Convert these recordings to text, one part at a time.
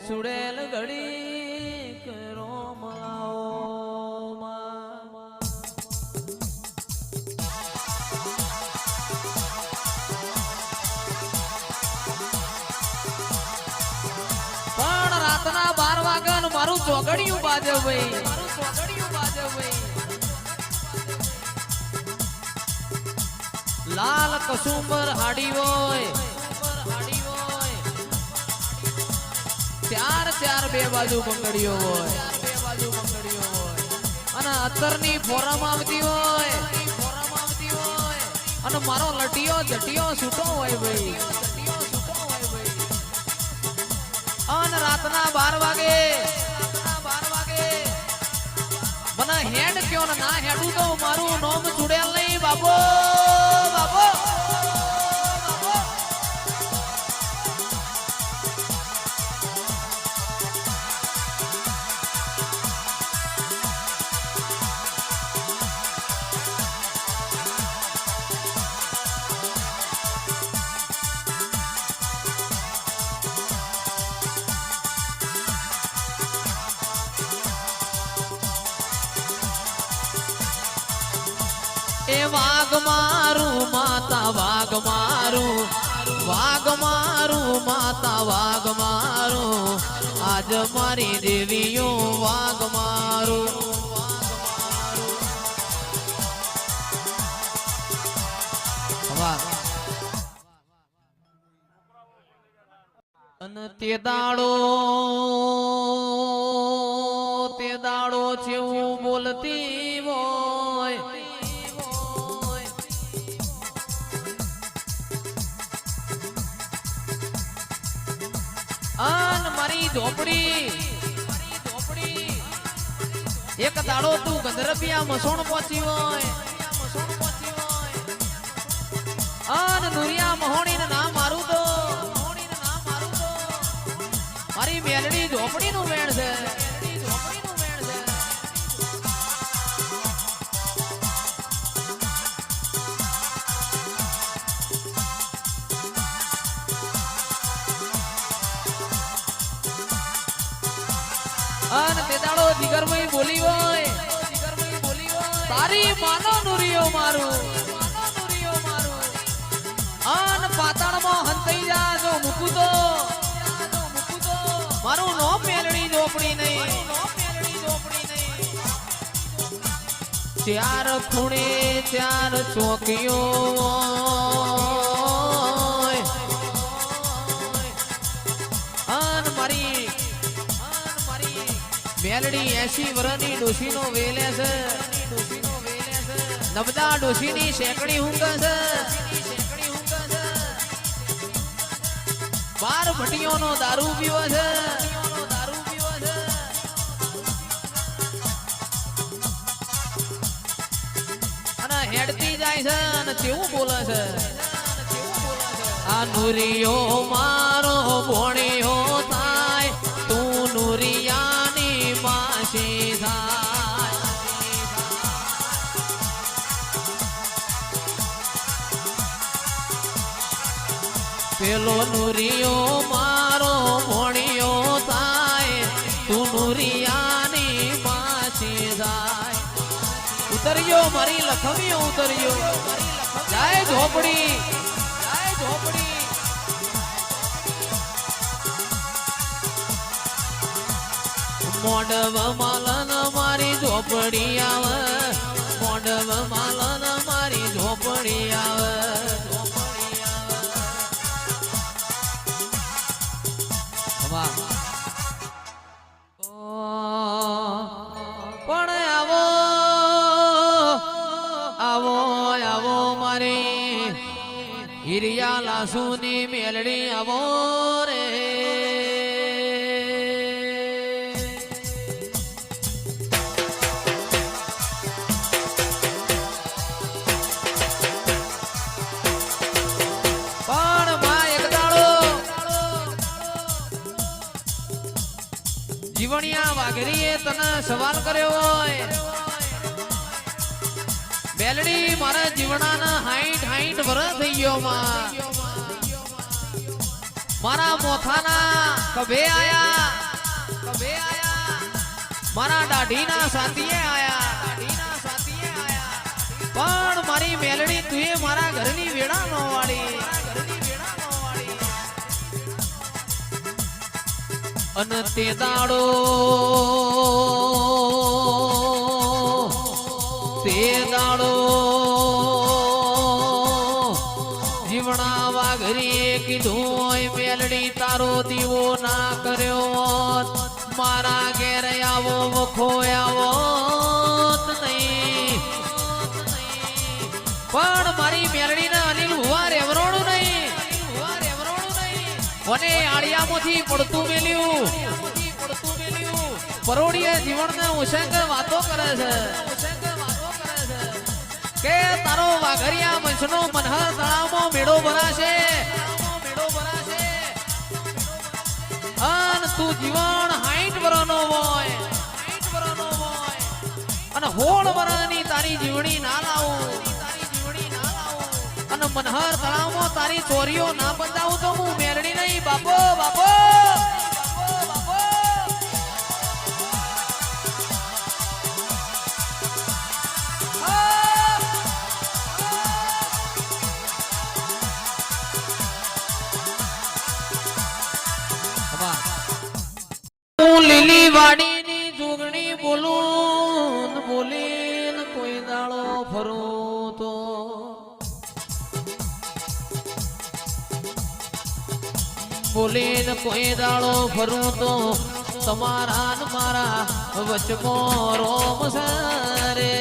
સુડેલ ઘડી રોમ લાવો પણ રાતના 12 વાગ્યા મારું ચોગડિયું બાજે ભાઈ, મારું ચોગડિયું બાજે ભાઈ. લાલ કસુંબર હાડી હોય, ચાર ચાર બે બાજુ બંગડીઓ હોય, બે બાજુ બંગડીઓ હોય અને અત્તરની ફોરમ આવતી હોય, અને મારો લટિયો જટિયો છૂટો હોય ભાઈ, અને રાતના 12 વાગે મને હેડ કયો ને ના હેડું તો મારું નોમ ચુડેલ નહીં બાબો બાબો. એ વાઘ મારું માતા વાઘ મારું, વાઘ મારું માતા વાઘ મારું, આજ મારી દેવીઓ વાઘ મારું. અને તે દાડો જેવું બોલતી હોય, અન મારી ઝોપડી એક દાડો તું ગંધરપિયા મસોણ પહોંચી હોય, અન નુરિયા મહોણી ને ના મારું તો મારી મેલડી ઝોપડી નું વેણ છે. અને તે દાડો જીગરભાઈ બોલી હોય, તારી માનો નુરિયો મારું, અન પાતાળમાં હંતાઈ જા જો મૂકું તો મારું નો મેલડી ઝોપડી નહીં. ચાર ખૂણે ચાર ચોકીઓ અન મારી મેલડી 80 વર્ષની ડોશીનો વેલે છે, નબદા ડોશીની શેકડી ઊંઘ છે, 12 ભટીઓનો દારૂ પીવો છે, અને હેડતી જાય છે અને કેવું બોલે છે. આ નુરિયો મારો ભોણિયો થાય, તું નુરિયાની માસી થાય. પેલો નુરિયો મારો ભોણિયો થાય, તું નુરિયાની માસી થાય. ઉતર્યો મારી લખમીઓ ઉતર્યો, જાય ઝોપડી જાય ઝોપડી. મોડવ માલન મારી ઝોપડી આવે, મોડવ માલન મારી ઝોપડી આવે. પણ આવો આવો આવો મારી હિરિયા લાસુની મેલડી આવો રે. જીવણિયા વાઘરીએ તને સવાલ કર્યો હોય, મેલડી મારા જીવણાના 60 વર્ષ થઈ ગયો માં, મારા મોથાના કભે આયા મારા દાઢીના સાથીએ આયા પણ મારી મેલડી તુએ મારા ઘરની વેડા નો વાળી અન તે દાડો જીવણા વાઘરીએ કીધું હોય મેલડી તારો દીવો ના કર્યો મારા ઘેર આવો વખો આવો નહીં પણ મારી મેલડી ના અનિલ હુવા રેવરોણું નહીં મને આળિયામાંથી પડતું મેલ્યું પરોડીએ જીવનને ઉશંકર વાતો કરે છે કે તારો વાઘરિયા મંચનો મનહર તળાવમાં મેળો ભરાશે અન તું જીવન 60 વર્ષનો હોય અને 16 વર્ષની તારી જીવણી ના લાવું અને મનહર તળાવમાં તારી ચોરીઓ ના બંધાવું તો હું મેરડી નહીં બાપો બાપો લીલી વાડીની જોગણી બોલું બોલીને કોઈ દાડો ફરું તો બોલીને કોઈ દાડો ફરું તો તમારા ને મારા વચમાં રોમ સરે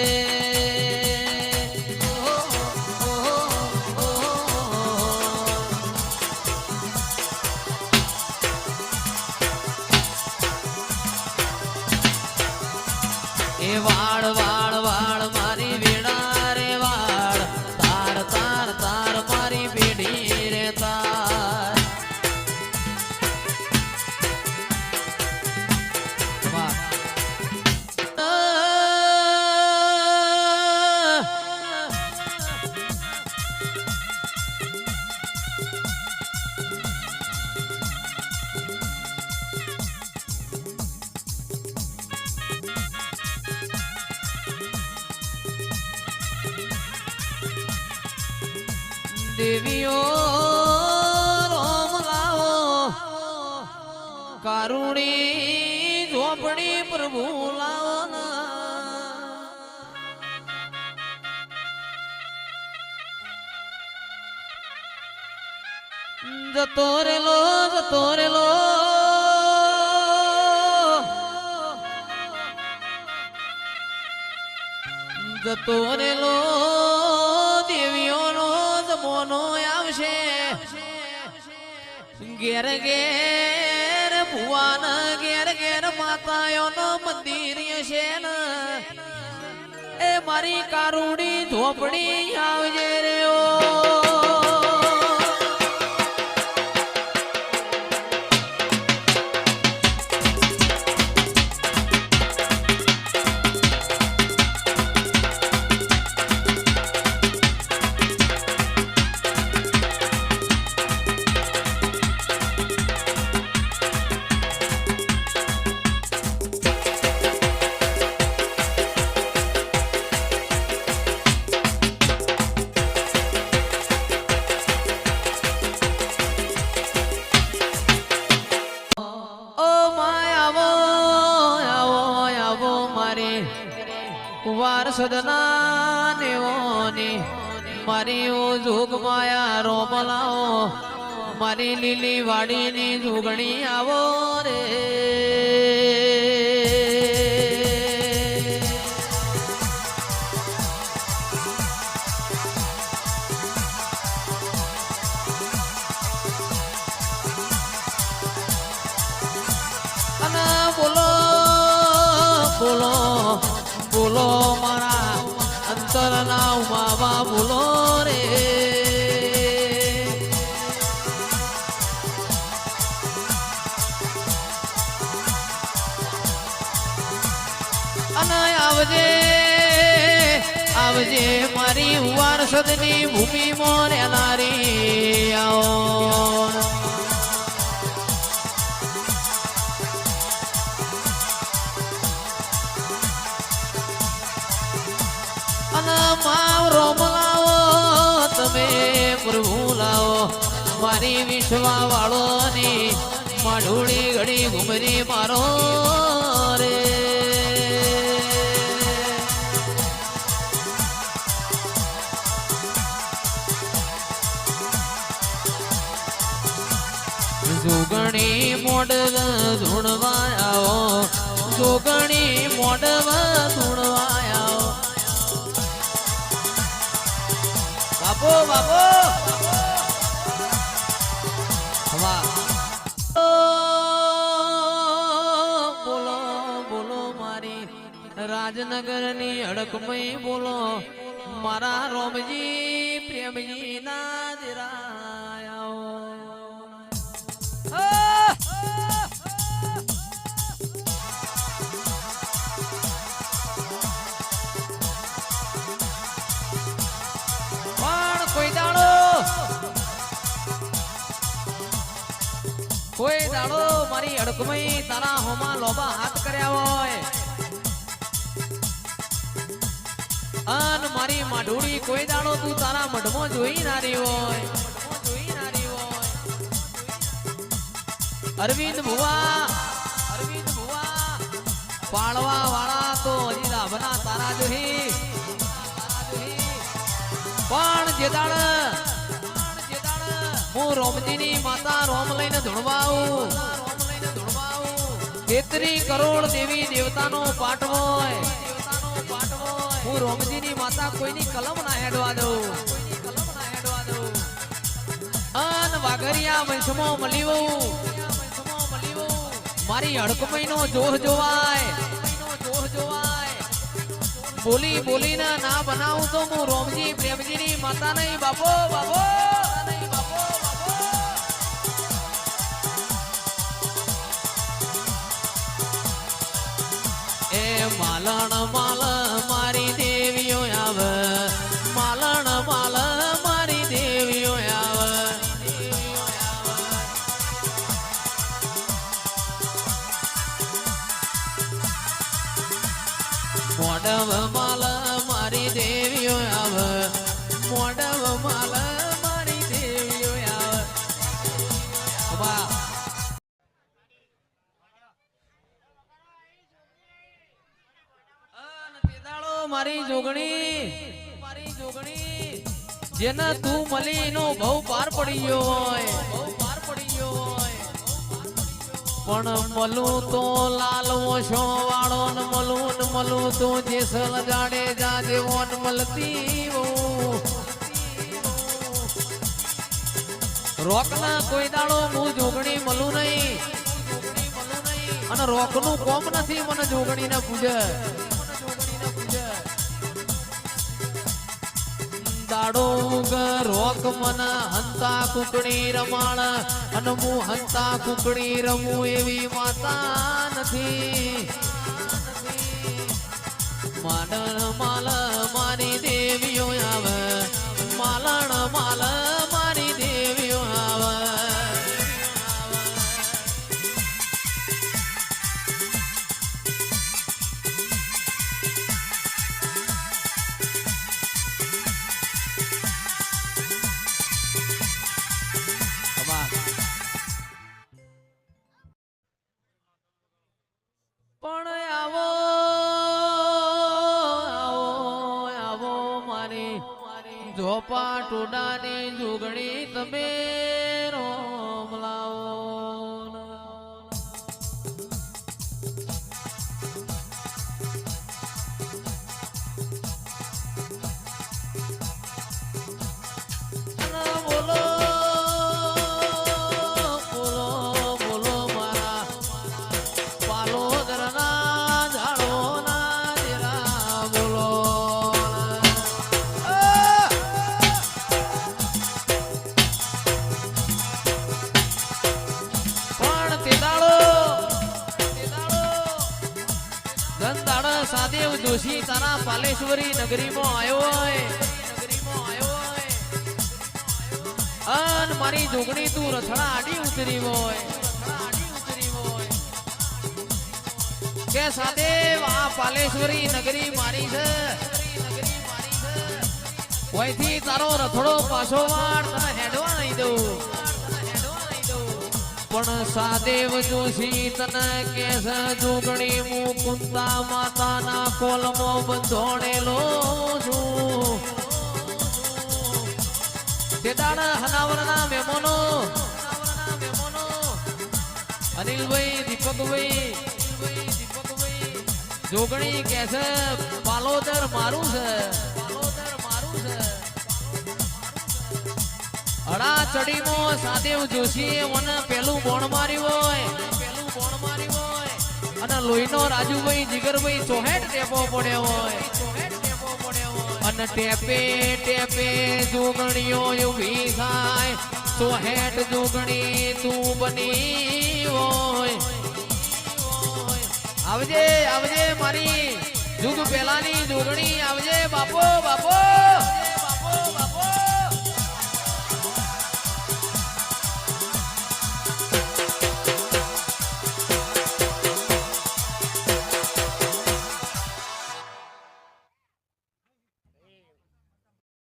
વાળ વાળ વાળ મારી વેડા રે વાળ તાર તાર તાર મારી બેડી રે તાર દેવીઓ રોમ લાવો કારુણી ઝોપડી પ્રભુ લાવો જતો રેલો દેવીઓનો જમોનો આવશે ઘેર ઘેર ભુવાન ઘેર ઘેર માતાઓનો મંદિર છે ને એ મારી કારુડી ઝોપડી આવજે રે ઓ વાર સદના નેઓની મારી ઓ જોગ માયા રોમલાઓ મારી લીલી વાડીની જોગણી આવો રે અને બોલો બોલો બોલો મારા અંતરના ઉમાવા બોલો રે અને આવજે આવજે મારી વારસદની ભૂમિ મોરે નારી આવો રોમ લાવો તમે પ્રભુ લાવો મારી વિશ્વા વાળો ની માઢોળી ઘડી ઘુમરી મારો રે જોગણી મોડવ ધૂણવાયાઓ જોગણી મોડવ ધૂણવાયાઓ બાપો બાપો બોલો બોલો મારી રાજનગર ની અડકમય બોલો મારા રોમજી પ્રેમજી ના દિરાયાઓ કોઈ દાડો મારી અડકમઈ તારા હોમાં લોબા હાથ કર્યા હોય અન મારી માઢોળી કોઈ દાડો તું તારા મઢમાં જોઈ નારી હોય અરવિંદ ભુવા પાળવા વાળા તો હજી લાભના તારા જોહી પણ જે દાડ હું રોમજીની માતા રોમ લઈને ધૂણવાઉં 33 કરોડ દેવી દેવતાનો પાઠ હોય હું રોમજીની માતા કોઈની કલમ ના હેડવા દઉં અન વાઘરિયા વંશમાં મલીવું મારી હડકમઈનો જોહ જોવાય બોલી બોલીને ના બનાવું તો હું રોમજી પ્રેમજીની માતા નહીં બાપો બાપો માલણ માલ મારી દેવીઓ આવે માલણ માલ મારી દેવીઓ આવે મોડવ માલ મારી દેવીઓ આવે મોડવ માલ મારી દેવીઓ આવે મારી જોગણી જેને તું મળી નો બહુ પાર પડી ગયો હોય પણ મલું તો લાલ ઓછો વાળો ને મલું તો જેસલ જાડે જા જેવો મળતી રોક ના કોઈ દાડો હું જોગણી મળું નહીં અને રોક નું કોમ નથી મને જોગણી ને પૂજે દાડો રોક મન હંતા કુકડી રમાણ અને હું હંતા કુકડી રમું એવી માતા નથી માલણ માલ મારી દેવીઓ આવે માલણ માલ મારી દેવીઓ આવે પણ આવો મારી ઝોપા ટોડાની જોગણી તમે રોમ લાવો સાદેવ જોશી તારા પાલેશ્વરી નગરીમાં આવ્યો હોય અન મારી જોગણી તું રથડા આડી ઉતરી હોય કે સાદેવ આ પાલેશ્વરી નગરી મારી છે ઓયથી તારો રથડો પાછો વાળ તને હેડવા નહીં દઉં પણ સાદેવ જોશી તને કેસ જોગણી મુકુંતા માતાના કોલમાં બંધોણેલો છું તે દાડા હનાવરના મહેમાનો અનિલભાઈ દીપકભાઈ જોગણી કે છે પાલોદર મારું છે અડા ચડીમાં સાદેવ જોશીએ મને પેલું બોણ માર્યું હોય અને લોહીનો રાજુભાઈ જીગરભાઈ ચોહેટ ટેપો પડ્યો હોય અને ટેપે ટેપે જોગણીઓ ઉભી થાય ચોહેટ જોગણી તું બની હોય આવજે આવજે મારી જુગ પેલાની જોગણી આવજે બાપો બાપો